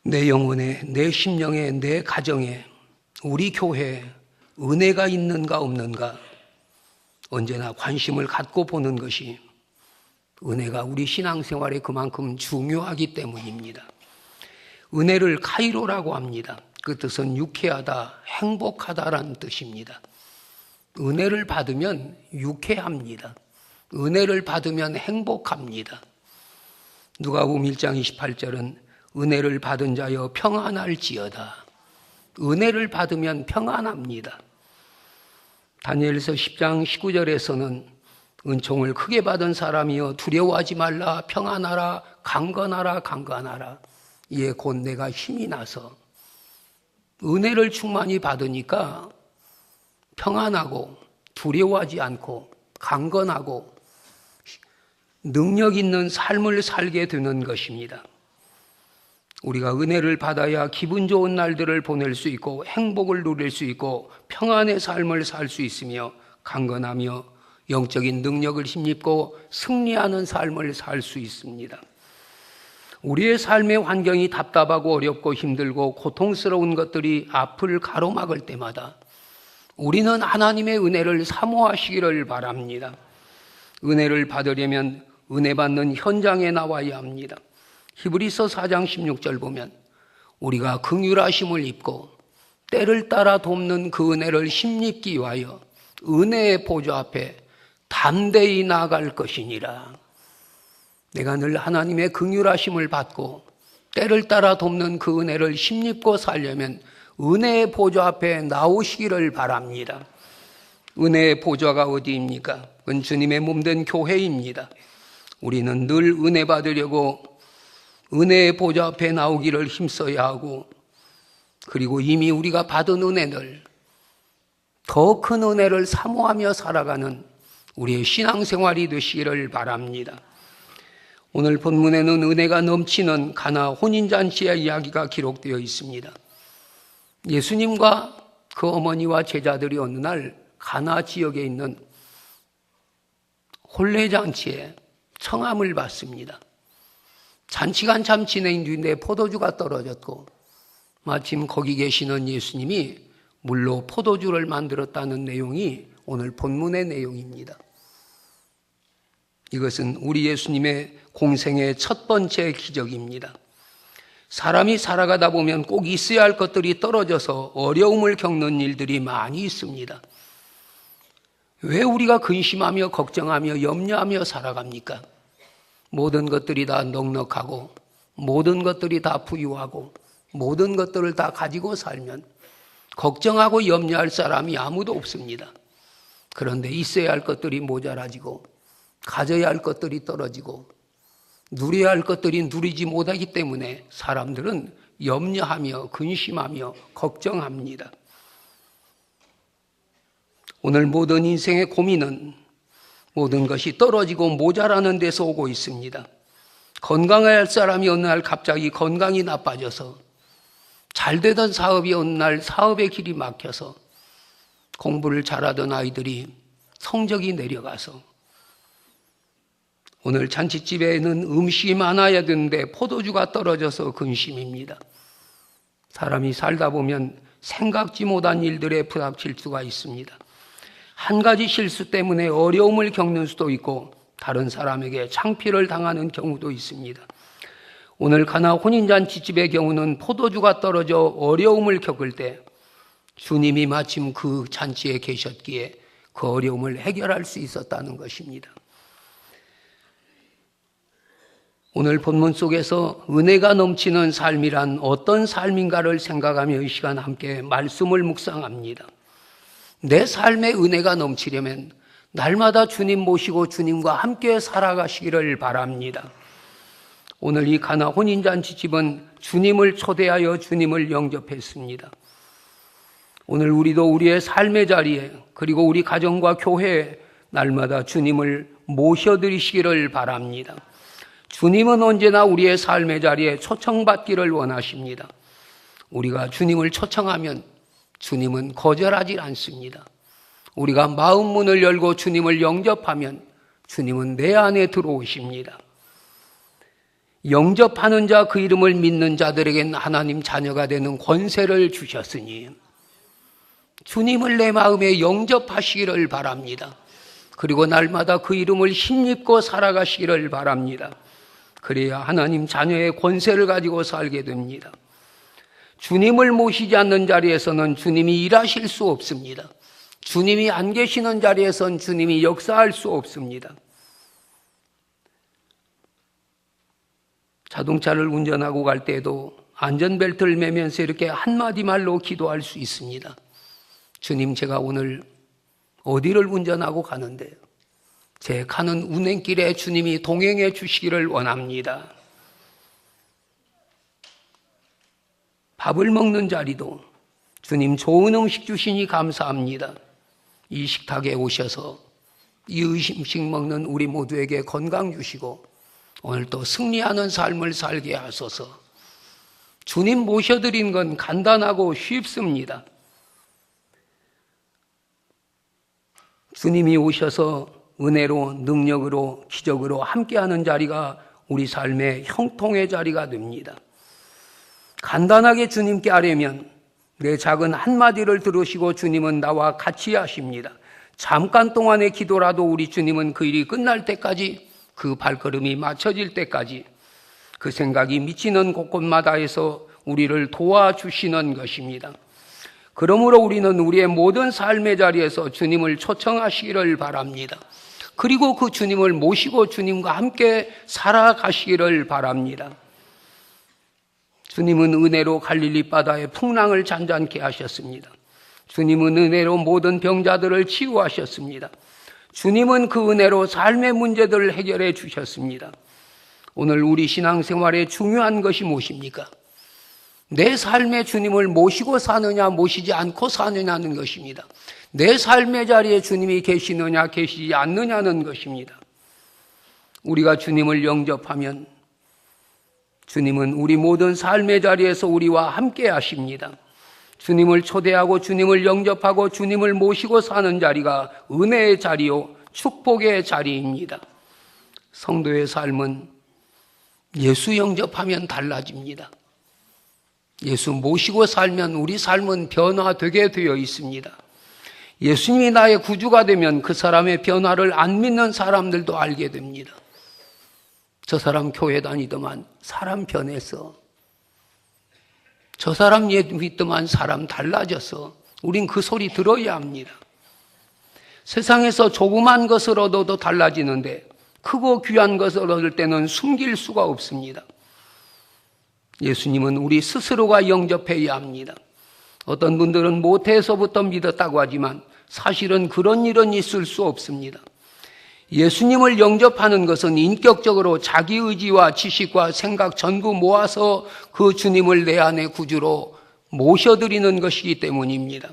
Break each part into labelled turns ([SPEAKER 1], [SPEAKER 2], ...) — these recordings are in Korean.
[SPEAKER 1] 내 영혼에, 내 심령에, 내 가정에, 우리 교회에 은혜가 있는가 없는가 언제나 관심을 갖고 보는 것이 은혜가 우리 신앙생활에 그만큼 중요하기 때문입니다. 은혜를 카이로라고 합니다. 그 뜻은 유쾌하다, 행복하다라는 뜻입니다. 은혜를 받으면 유쾌합니다. 은혜를 받으면 행복합니다. 누가복음 1장 28절은 은혜를 받은 자여 평안할지어다. 은혜를 받으면 평안합니다. 다니엘서 10장 19절에서는 은총을 크게 받은 사람이여 두려워하지 말라, 평안하라, 강건하라, 강건하라. 이에 곧 내가 힘이 나서 은혜를 충만히 받으니까 평안하고 두려워하지 않고 강건하고 능력 있는 삶을 살게 되는 것입니다. 우리가 은혜를 받아야 기분 좋은 날들을 보낼 수 있고 행복을 누릴 수 있고 평안의 삶을 살 수 있으며 강건하며 영적인 능력을 힘입고 승리하는 삶을 살 수 있습니다. 우리의 삶의 환경이 답답하고 어렵고 힘들고 고통스러운 것들이 앞을 가로막을 때마다 우리는 하나님의 은혜를 사모하시기를 바랍니다. 은혜를 받으려면 은혜 받는 현장에 나와야 합니다. 히브리서 4장 16절 보면 우리가 긍휼하심을 입고 때를 따라 돕는 그 은혜를 힘입기 위하여 은혜의 보좌 앞에 담대히 나아갈 것이니라. 내가 늘 하나님의 긍휼하심을 받고 때를 따라 돕는 그 은혜를 힘입고 살려면 은혜의 보좌 앞에 나오시기를 바랍니다. 은혜의 보좌가 어디입니까? 그건 주님의 몸된 교회입니다. 우리는 늘 은혜 받으려고 은혜의 보좌 앞에 나오기를 힘써야 하고, 그리고 이미 우리가 받은 은혜를 더 큰 은혜를 사모하며 살아가는 우리의 신앙생활이 되시기를 바랍니다. 오늘 본문에는 은혜가 넘치는 가나 혼인잔치의 이야기가 기록되어 있습니다. 예수님과 그 어머니와 제자들이 어느 날 가나 지역에 있는 혼례잔치에 청함을 받습니다. 잔치가 한참 진행 중인데 포도주가 떨어졌고 마침 거기 계시는 예수님이 물로 포도주를 만들었다는 내용이 오늘 본문의 내용입니다. 이것은 우리 예수님의 공생의 첫 번째 기적입니다. 사람이 살아가다 보면 꼭 있어야 할 것들이 떨어져서 어려움을 겪는 일들이 많이 있습니다. 왜 우리가 근심하며 걱정하며 염려하며 살아갑니까? 모든 것들이 다 넉넉하고 모든 것들이 다 부유하고 모든 것들을 다 가지고 살면 걱정하고 염려할 사람이 아무도 없습니다. 그런데 있어야 할 것들이 모자라지고 가져야 할 것들이 떨어지고 누려야 할 것들이 누리지 못하기 때문에 사람들은 염려하며 근심하며 걱정합니다. 오늘 모든 인생의 고민은 모든 것이 떨어지고 모자라는 데서 오고 있습니다. 건강해야 할 사람이 어느 날 갑자기 건강이 나빠져서, 잘 되던 사업이 어느 날 사업의 길이 막혀서, 공부를 잘하던 아이들이 성적이 내려가서, 오늘 잔치집에는 음식이 많아야 되는데 포도주가 떨어져서 근심입니다. 사람이 살다 보면 생각지 못한 일들에 부닥칠 수가 있습니다. 한 가지 실수 때문에 어려움을 겪는 수도 있고 다른 사람에게 창피를 당하는 경우도 있습니다. 오늘 가나 혼인잔치집의 경우는 포도주가 떨어져 어려움을 겪을 때 주님이 마침 그 잔치에 계셨기에 그 어려움을 해결할 수 있었다는 것입니다. 오늘 본문 속에서 은혜가 넘치는 삶이란 어떤 삶인가를 생각하며 이 시간 함께 말씀을 묵상합니다. 내 삶에 은혜가 넘치려면 날마다 주님 모시고 주님과 함께 살아가시기를 바랍니다. 오늘 이 가나 혼인잔치집은 주님을 초대하여 주님을 영접했습니다. 오늘 우리도 우리의 삶의 자리에 그리고 우리 가정과 교회에 날마다 주님을 모셔드리시기를 바랍니다. 주님은 언제나 우리의 삶의 자리에 초청받기를 원하십니다. 우리가 주님을 초청하면 주님은 거절하지 않습니다. 우리가 마음 문을 열고 주님을 영접하면 주님은 내 안에 들어오십니다. 영접하는 자, 그 이름을 믿는 자들에게는 하나님 자녀가 되는 권세를 주셨으니 주님을 내 마음에 영접하시기를 바랍니다. 그리고 날마다 그 이름을 힘입고 살아가시기를 바랍니다. 그래야 하나님 자녀의 권세를 가지고 살게 됩니다. 주님을 모시지 않는 자리에서는 주님이 일하실 수 없습니다. 주님이 안 계시는 자리에서는 주님이 역사할 수 없습니다. 자동차를 운전하고 갈 때도 안전벨트를 매면서 이렇게 한마디 말로 기도할 수 있습니다. 주님, 제가 오늘 어디를 운전하고 가는데 제 가는 운행길에 주님이 동행해 주시기를 원합니다. 밥을 먹는 자리도 주님 좋은 음식 주시니 감사합니다. 이 식탁에 오셔서 이 음식 먹는 우리 모두에게 건강 주시고 오늘 또 승리하는 삶을 살게 하소서. 주님 모셔드린 건 간단하고 쉽습니다. 주님이 오셔서 은혜로, 능력으로, 기적으로 함께하는 자리가 우리 삶의 형통의 자리가 됩니다. 간단하게 주님께 아뢰면 내 작은 한마디를 들으시고 주님은 나와 같이 하십니다. 잠깐 동안의 기도라도 우리 주님은 그 일이 끝날 때까지, 그 발걸음이 맞춰질 때까지 그 생각이 미치는 곳곳마다에서 우리를 도와주시는 것입니다. 그러므로 우리는 우리의 모든 삶의 자리에서 주님을 초청하시기를 바랍니다. 그리고 그 주님을 모시고 주님과 함께 살아가시기를 바랍니다. 주님은 은혜로 갈릴리 바다의 풍랑을 잔잔케 하셨습니다. 주님은 은혜로 모든 병자들을 치유하셨습니다. 주님은 그 은혜로 삶의 문제들을 해결해 주셨습니다. 오늘 우리 신앙생활에 중요한 것이 무엇입니까? 내 삶의 주님을 모시고 사느냐, 모시지 않고 사느냐는 것입니다. 내 삶의 자리에 주님이 계시느냐, 계시지 않느냐는 것입니다. 우리가 주님을 영접하면 주님은 우리 모든 삶의 자리에서 우리와 함께 하십니다. 주님을 초대하고 주님을 영접하고 주님을 모시고 사는 자리가 은혜의 자리요, 축복의 자리입니다. 성도의 삶은 예수 영접하면 달라집니다. 예수 모시고 살면 우리 삶은 변화되게 되어 있습니다. 예수님이 나의 구주가 되면 그 사람의 변화를 안 믿는 사람들도 알게 됩니다. 저 사람 교회 다니더만 사람 변해서, 저 사람 믿더만 사람 달라져서, 우린 그 소리 들어야 합니다. 세상에서 조그만 것을 얻어도 달라지는데 크고 귀한 것을 얻을 때는 숨길 수가 없습니다. 예수님은 우리 스스로가 영접해야 합니다. 어떤 분들은 모태에서부터 믿었다고 하지만 사실은 그런 일은 있을 수 없습니다. 예수님을 영접하는 것은 인격적으로 자기 의지와 지식과 생각 전부 모아서 그 주님을 내 안의 구주로 모셔드리는 것이기 때문입니다.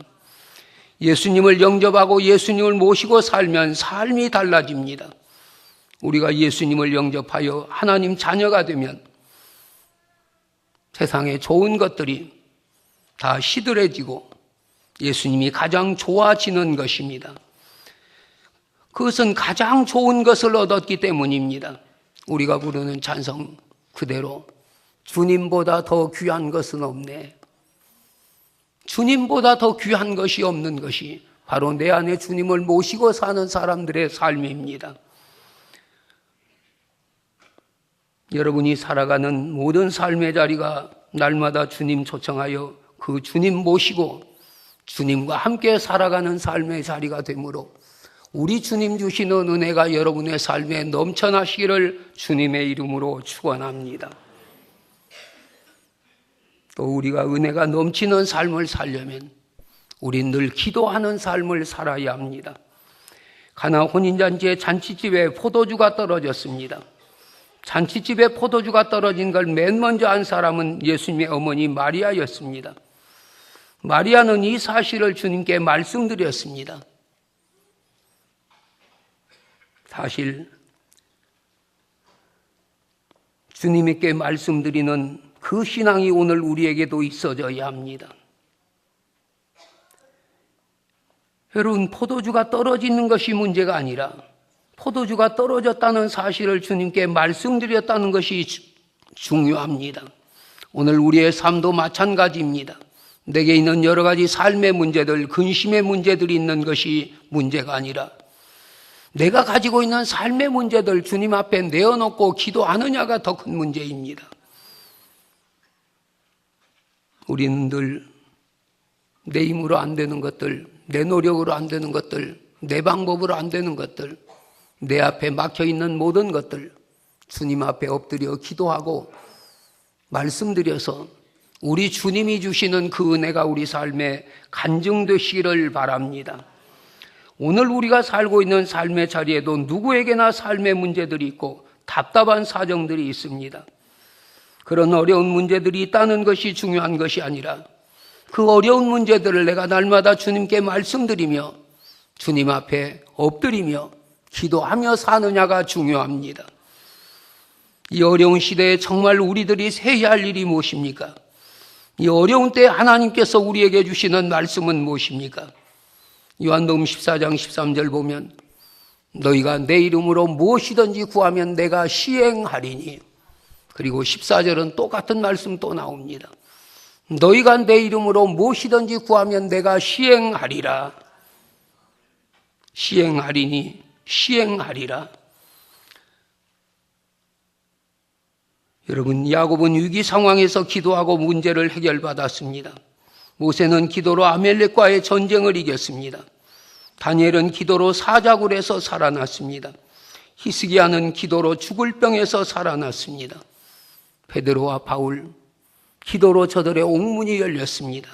[SPEAKER 1] 예수님을 영접하고 예수님을 모시고 살면 삶이 달라집니다. 우리가 예수님을 영접하여 하나님 자녀가 되면 세상의 좋은 것들이 다 시들해지고 예수님이 가장 좋아지는 것입니다. 그것은 가장 좋은 것을 얻었기 때문입니다. 우리가 부르는 찬송 그대로 주님보다 더 귀한 것은 없네. 주님보다 더 귀한 것이 없는 것이 바로 내 안에 주님을 모시고 사는 사람들의 삶입니다. 여러분이 살아가는 모든 삶의 자리가 날마다 주님 초청하여 그 주님 모시고 주님과 함께 살아가는 삶의 자리가 되므로 우리 주님 주시는 은혜가 여러분의 삶에 넘쳐나시기를 주님의 이름으로 축원합니다. 또 우리가 은혜가 넘치는 삶을 살려면 우린 늘 기도하는 삶을 살아야 합니다. 가나 혼인잔치의 잔치집에 포도주가 떨어졌습니다. 잔치집에 포도주가 떨어진 걸 맨 먼저 안 사람은 예수님의 어머니 마리아였습니다. 마리아는 이 사실을 주님께 말씀드렸습니다. 사실 주님께 말씀드리는 그 신앙이 오늘 우리에게도 있어져야 합니다. 여러분, 포도주가 떨어지는 것이 문제가 아니라 포도주가 떨어졌다는 사실을 주님께 말씀드렸다는 것이 중요합니다. 오늘 우리의 삶도 마찬가지입니다. 내게 있는 여러 가지 삶의 문제들, 근심의 문제들이 있는 것이 문제가 아니라 내가 가지고 있는 삶의 문제들 주님 앞에 내어놓고 기도하느냐가 더 큰 문제입니다. 우리는 늘 내 힘으로 안 되는 것들, 내 노력으로 안 되는 것들, 내 방법으로 안 되는 것들, 내 앞에 막혀있는 모든 것들 주님 앞에 엎드려 기도하고 말씀드려서 우리 주님이 주시는 그 은혜가 우리 삶에 간증되시기를 바랍니다. 오늘 우리가 살고 있는 삶의 자리에도 누구에게나 삶의 문제들이 있고 답답한 사정들이 있습니다. 그런 어려운 문제들이 있다는 것이 중요한 것이 아니라 그 어려운 문제들을 내가 날마다 주님께 말씀드리며 주님 앞에 엎드리며 기도하며 사느냐가 중요합니다. 이 어려운 시대에 정말 우리들이 해야 할 일이 무엇입니까? 이 어려운 때에 하나님께서 우리에게 주시는 말씀은 무엇입니까? 요한복음 14장 13절 보면 너희가 내 이름으로 무엇이든지 구하면 내가 시행하리니, 그리고 14절은 똑같은 말씀 또 나옵니다. 너희가 내 이름으로 무엇이든지 구하면 내가 시행하리라. 시행하리니 시행하리라. 여러분, 야곱은 위기 상황에서 기도하고 문제를 해결받았습니다. 모세는 기도로 아멜렉과의 전쟁을 이겼습니다. 다니엘은 기도로 사자굴에서 살아났습니다. 히스기야는 기도로 죽을 병에서 살아났습니다. 베드로와 바울, 기도로 저들의 옥문이 열렸습니다.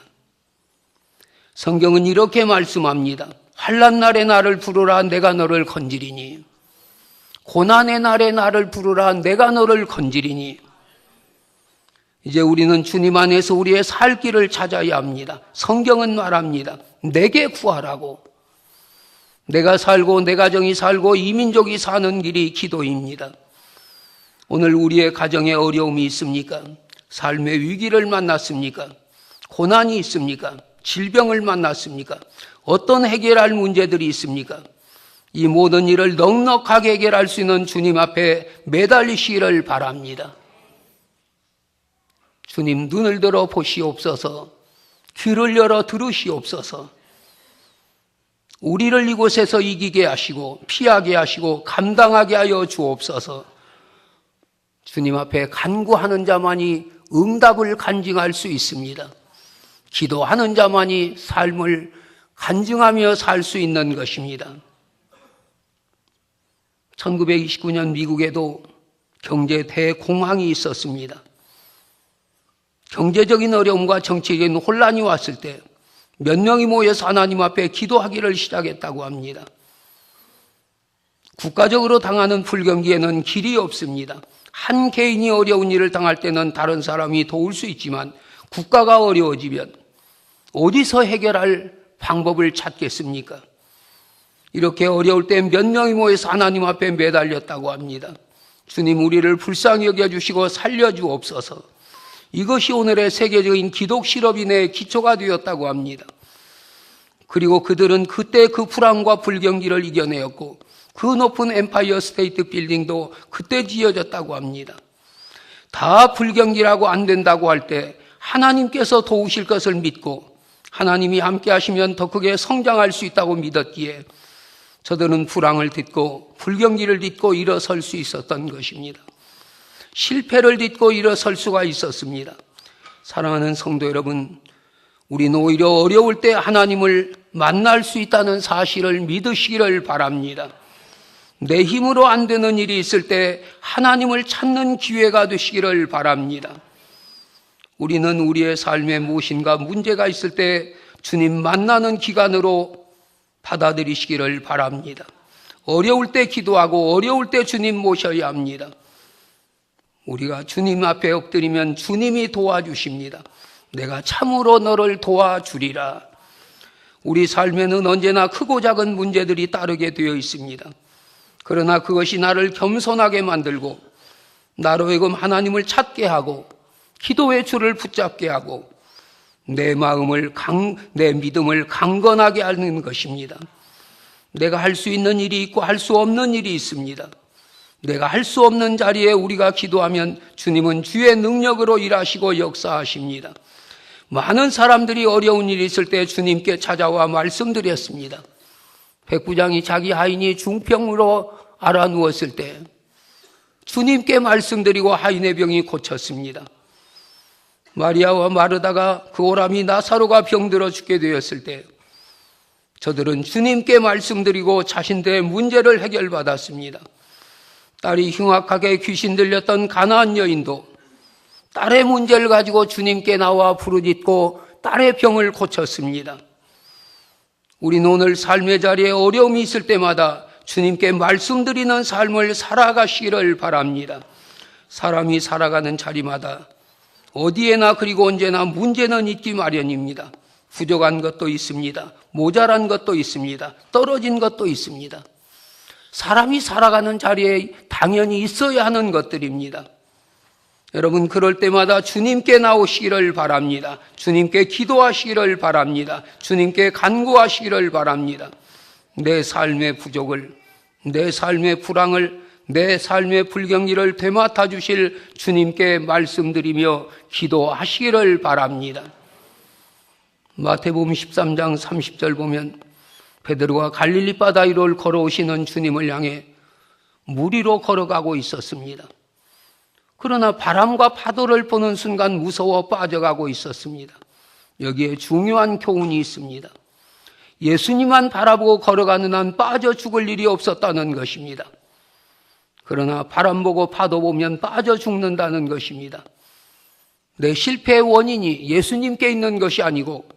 [SPEAKER 1] 성경은 이렇게 말씀합니다. 환난 날에 나를 부르라 내가 너를 건지리니, 고난의 날에 나를 부르라 내가 너를 건지리니. 이제 우리는 주님 안에서 우리의 살 길을 찾아야 합니다. 성경은 말합니다. 내게 구하라고. 내가 살고 내 가정이 살고 이 민족이 사는 길이 기도입니다. 오늘 우리의 가정에 어려움이 있습니까? 삶의 위기를 만났습니까? 고난이 있습니까? 질병을 만났습니까? 어떤 해결할 문제들이 있습니까? 이 모든 일을 넉넉하게 해결할 수 있는 주님 앞에 매달리시기를 바랍니다. 주님, 눈을 들어 보시옵소서. 귀를 열어 들으시옵소서. 우리를 이곳에서 이기게 하시고 피하게 하시고 감당하게 하여 주옵소서. 주님 앞에 간구하는 자만이 응답을 간증할 수 있습니다. 기도하는 자만이 삶을 간증하며 살 수 있는 것입니다. 1929년 미국에도 경제 대공황이 있었습니다. 경제적인 어려움과 정치적인 혼란이 왔을 때 몇 명이 모여서 하나님 앞에 기도하기를 시작했다고 합니다. 국가적으로 당하는 불경기에는 길이 없습니다. 한 개인이 어려운 일을 당할 때는 다른 사람이 도울 수 있지만 국가가 어려워지면 어디서 해결할 방법을 찾겠습니까? 이렇게 어려울 때 몇 명이 모여서 하나님 앞에 매달렸다고 합니다. 주님, 우리를 불쌍히 여겨주시고 살려주옵소서. 이것이 오늘의 세계적인 기독 실업인의 기초가 되었다고 합니다. 그리고 그들은 그때 그 불안과 불경기를 이겨내었고 그 높은 엠파이어 스테이트 빌딩도 그때 지어졌다고 합니다. 다 불경기라고 안 된다고 할 때 하나님께서 도우실 것을 믿고 하나님이 함께 하시면 더 크게 성장할 수 있다고 믿었기에 저들은 불황을 딛고 불경기를 딛고 일어설 수 있었던 것입니다. 실패를 딛고 일어설 수가 있었습니다. 사랑하는 성도 여러분, 우리는 오히려 어려울 때 하나님을 만날 수 있다는 사실을 믿으시기를 바랍니다. 내 힘으로 안 되는 일이 있을 때 하나님을 찾는 기회가 되시기를 바랍니다. 우리는 우리의 삶에 무엇인가 문제가 있을 때 주님 만나는 기간으로 받아들이시기를 바랍니다. 어려울 때 기도하고 어려울 때 주님 모셔야 합니다. 우리가 주님 앞에 엎드리면 주님이 도와주십니다. 내가 참으로 너를 도와주리라. 우리 삶에는 언제나 크고 작은 문제들이 따르게 되어 있습니다. 그러나 그것이 나를 겸손하게 만들고 나로 하여금 하나님을 찾게 하고 기도의 줄을 붙잡게 하고 내 믿음을 강건하게 하는 것입니다. 내가 할 수 있는 일이 있고 할 수 없는 일이 있습니다. 내가 할 수 없는 자리에 우리가 기도하면 주님은 주의 능력으로 일하시고 역사하십니다. 많은 사람들이 어려운 일이 있을 때 주님께 찾아와 말씀드렸습니다. 백부장이 자기 하인이 중병으로 알아누웠을 때 주님께 말씀드리고 하인의 병이 고쳤습니다. 마리아와 마르다가 그 오람이 나사로가 병들어 죽게 되었을 때 저들은 주님께 말씀드리고 자신들의 문제를 해결받았습니다. 딸이 흉악하게 귀신 들렸던 가나안 여인도 딸의 문제를 가지고 주님께 나와 부르짖고 딸의 병을 고쳤습니다. 우리는 오늘 삶의 자리에 어려움이 있을 때마다 주님께 말씀드리는 삶을 살아가시기를 바랍니다. 사람이 살아가는 자리마다 어디에나 그리고 언제나 문제는 있기 마련입니다. 부족한 것도 있습니다. 모자란 것도 있습니다. 떨어진 것도 있습니다. 사람이 살아가는 자리에 당연히 있어야 하는 것들입니다. 여러분, 그럴 때마다 주님께 나오시기를 바랍니다. 주님께 기도하시기를 바랍니다. 주님께 간구하시기를 바랍니다. 내 삶의 부족을, 내 삶의 불황을, 내 삶의 불경기를 되맡아 주실 주님께 말씀드리며 기도하시기를 바랍니다. 마태복음 13장 30절 보면 베드로가 갈릴리 바다 위로 걸어오시는 주님을 향해 물 위로 걸어가고 있었습니다. 그러나 바람과 파도를 보는 순간 무서워 빠져가고 있었습니다. 여기에 중요한 교훈이 있습니다. 예수님만 바라보고 걸어가는 한 빠져 죽을 일이 없었다는 것입니다. 그러나 바람 보고 파도 보면 빠져 죽는다는 것입니다. 내 실패의 원인이 예수님께 있는 것이 아니고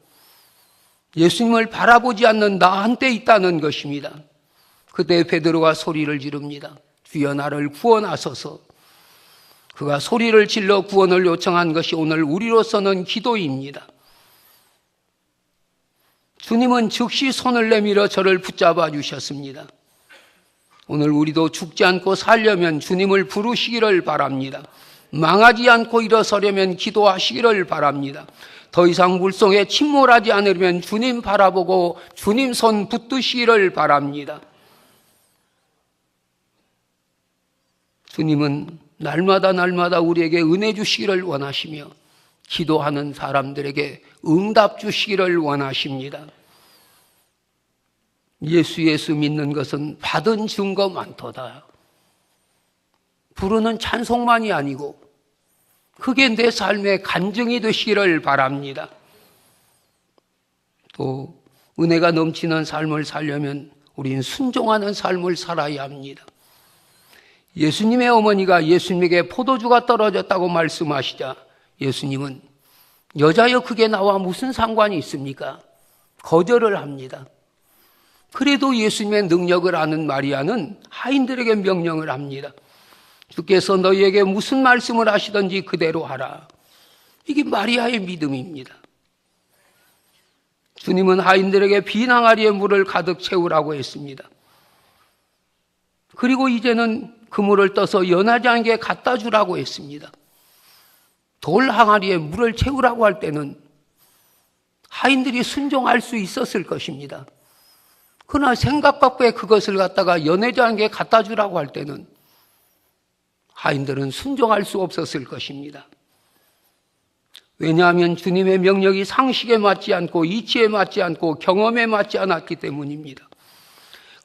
[SPEAKER 1] 예수님을 바라보지 않는 나한테 있다는 것입니다. 그때 베드로가 소리를 지릅니다. 주여 나를 구원하소서. 그가 소리를 질러 구원을 요청한 것이 오늘 우리로서는 기도입니다. 주님은 즉시 손을 내밀어 저를 붙잡아 주셨습니다. 오늘 우리도 죽지 않고 살려면 주님을 부르시기를 바랍니다. 망하지 않고 일어서려면 기도하시기를 바랍니다. 더 이상 물속에 침몰하지 않으려면 주님 바라보고 주님 손 붙드시기를 바랍니다. 주님은 날마다 우리에게 은혜 주시기를 원하시며 기도하는 사람들에게 응답 주시기를 원하십니다. 예수 믿는 것은 받은 증거 많도다. 부르는 찬송만이 아니고 그게 내 삶의 간증이 되시기를 바랍니다. 또 은혜가 넘치는 삶을 살려면 우리는 순종하는 삶을 살아야 합니다. 예수님의 어머니가 예수님에게 포도주가 떨어졌다고 말씀하시자 예수님은 여자여 그게 나와 무슨 상관이 있습니까? 거절을 합니다. 그래도 예수님의 능력을 아는 마리아는 하인들에게 명령을 합니다. 주께서 너희에게 무슨 말씀을 하시든지 그대로 하라. 이게 마리아의 믿음입니다. 주님은 하인들에게 비낭아리의 물을 가득 채우라고 했습니다. 그리고 이제는 그 물을 떠서 연하장에게 갖다 주라고 했습니다. 돌 항아리에 물을 채우라고 할 때는 하인들이 순종할 수 있었을 것입니다. 그러나 생각 밖에 그것을 갖다가 연회장에게 갖다 주라고 할 때는 하인들은 순종할 수 없었을 것입니다. 왜냐하면 주님의 명령이 상식에 맞지 않고 이치에 맞지 않고 경험에 맞지 않았기 때문입니다.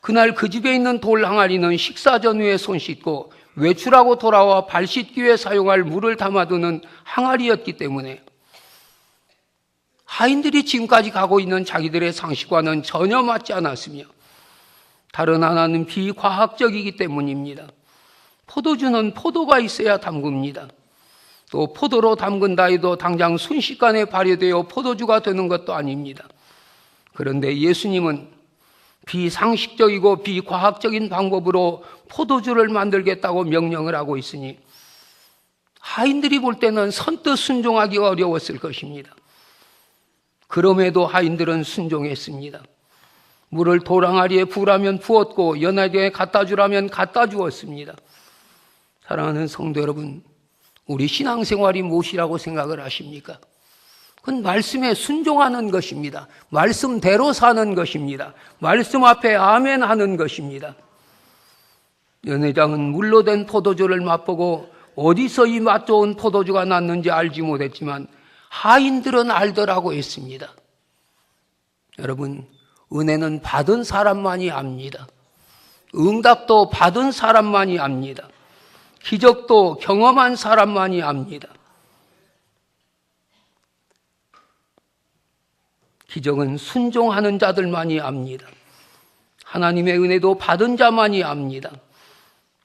[SPEAKER 1] 그날 그 집에 있는 돌 항아리는 식사 전후에 손 씻고 외출하고 돌아와 발 씻기 위해 사용할 물을 담아두는 항아리였기 때문에 하인들이 지금까지 가고 있는 자기들의 상식과는 전혀 맞지 않았으며 다른 하나는 비과학적이기 때문입니다. 포도주는 포도가 있어야 담굽니다. 또 포도로 담근다 해도 당장 순식간에 발효되어 포도주가 되는 것도 아닙니다. 그런데 예수님은 비상식적이고 비과학적인 방법으로 포도주를 만들겠다고 명령을 하고 있으니 하인들이 볼 때는 선뜻 순종하기가 어려웠을 것입니다. 그럼에도 하인들은 순종했습니다. 물을 돌항아리에 부으라면 부었고 연하장에 갖다 주라면 갖다 주었습니다. 사랑하는 성도 여러분, 우리 신앙생활이 무엇이라고 생각을 하십니까? 그건 말씀에 순종하는 것입니다. 말씀대로 사는 것입니다. 말씀 앞에 아멘 하는 것입니다. 연회장은 물로 된 포도주를 맛보고 어디서 이 맛 좋은 포도주가 났는지 알지 못했지만 하인들은 알더라고 했습니다. 여러분, 은혜는 받은 사람만이 압니다. 응답도 받은 사람만이 압니다. 기적도 경험한 사람만이 압니다. 기적은 순종하는 자들만이 압니다. 하나님의 은혜도 받은 자만이 압니다.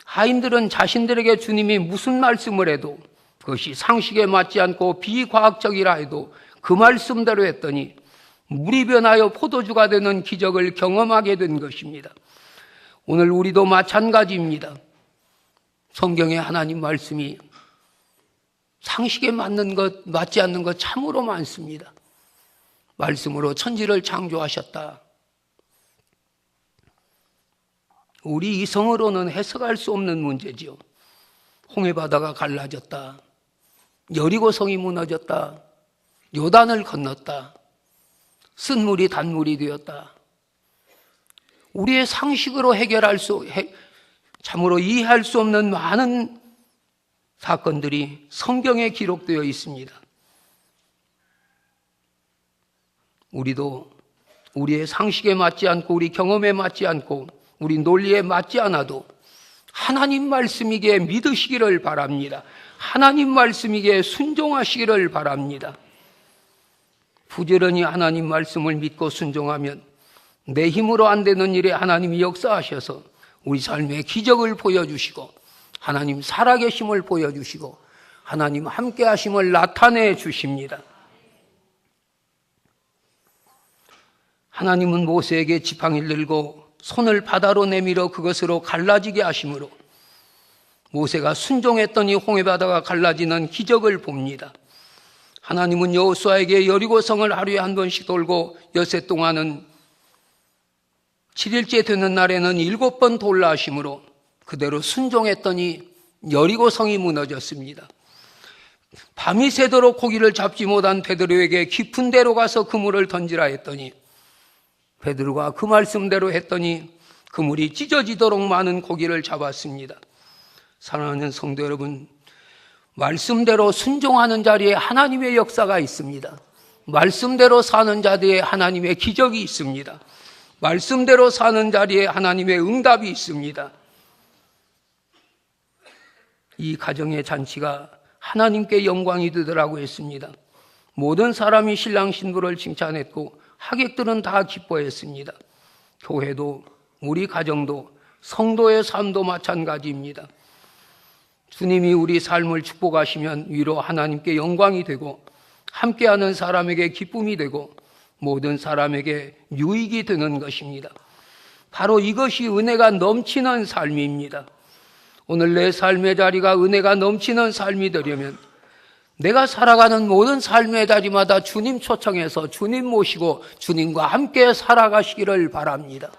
[SPEAKER 1] 하인들은 자신들에게 주님이 무슨 말씀을 해도 그것이 상식에 맞지 않고 비과학적이라 해도 그 말씀대로 했더니 물이 변하여 포도주가 되는 기적을 경험하게 된 것입니다. 오늘 우리도 마찬가지입니다. 성경의 하나님 말씀이 상식에 맞는 것, 맞지 않는 것 참으로 많습니다. 말씀으로 천지를 창조하셨다. 우리 이성으로는 해석할 수 없는 문제지요. 홍해바다가 갈라졌다. 여리고성이 무너졌다. 요단을 건넜다. 쓴물이 단물이 되었다. 우리의 상식으로 참으로 이해할 수 없는 많은 사건들이 성경에 기록되어 있습니다. 우리도 우리의 상식에 맞지 않고 우리 경험에 맞지 않고 우리 논리에 맞지 않아도 하나님 말씀이기에 믿으시기를 바랍니다. 하나님 말씀이기에 순종하시기를 바랍니다. 부지런히 하나님 말씀을 믿고 순종하면 내 힘으로 안 되는 일에 하나님이 역사하셔서 우리 삶에 기적을 보여주시고 하나님 살아계심을 보여주시고 하나님 함께하심을 나타내 주십니다. 하나님은 모세에게 지팡이를 들고 손을 바다로 내밀어 그것으로 갈라지게 하심으로 모세가 순종했더니 홍해바다가 갈라지는 기적을 봅니다. 하나님은 여호수아에게 여리고성을 하루에 한 번씩 돌고 엿새 동안은 7일째 되는 날에는 7번 돌라 하심으로 그대로 순종했더니 여리고성이 무너졌습니다. 밤이 새도록 고기를 잡지 못한 베드로에게 깊은 데로 가서 그물을 던지라 했더니 베드로가 그 말씀대로 했더니 그물이 찢어지도록 많은 고기를 잡았습니다. 사랑하는 성도 여러분, 말씀대로 순종하는 자리에 하나님의 역사가 있습니다. 말씀대로 사는 자리에 하나님의 기적이 있습니다. 말씀대로 사는 자리에 하나님의 응답이 있습니다. 이 가정의 잔치가 하나님께 영광이 되더라고 했습니다. 모든 사람이 신랑 신부를 칭찬했고 하객들은 다 기뻐했습니다. 교회도 우리 가정도 성도의 삶도 마찬가지입니다. 주님이 우리 삶을 축복하시면 위로 하나님께 영광이 되고 함께하는 사람에게 기쁨이 되고 모든 사람에게 유익이 되는 것입니다. 바로 이것이 은혜가 넘치는 삶입니다. 오늘 내 삶의 자리가 은혜가 넘치는 삶이 되려면 내가 살아가는 모든 삶의 자리마다 주님 초청해서 주님 모시고 주님과 함께 살아가시기를 바랍니다.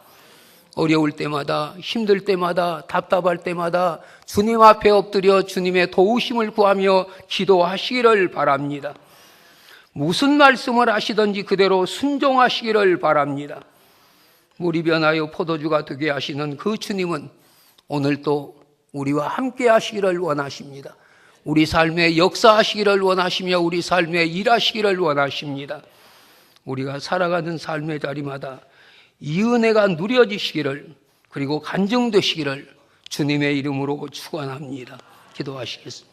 [SPEAKER 1] 어려울 때마다, 힘들 때마다, 답답할 때마다 주님 앞에 엎드려 주님의 도우심을 구하며 기도하시기를 바랍니다. 무슨 말씀을 하시든지 그대로 순종하시기를 바랍니다. 물이 변하여 포도주가 되게 하시는 그 주님은 오늘도 우리와 함께 하시기를 원하십니다. 우리 삶에 역사하시기를 원하시며 우리 삶에 일하시기를 원하십니다. 우리가 살아가는 삶의 자리마다 이 은혜가 누려지시기를 그리고 간증되시기를 주님의 이름으로 축원합니다. 기도하시겠습니다.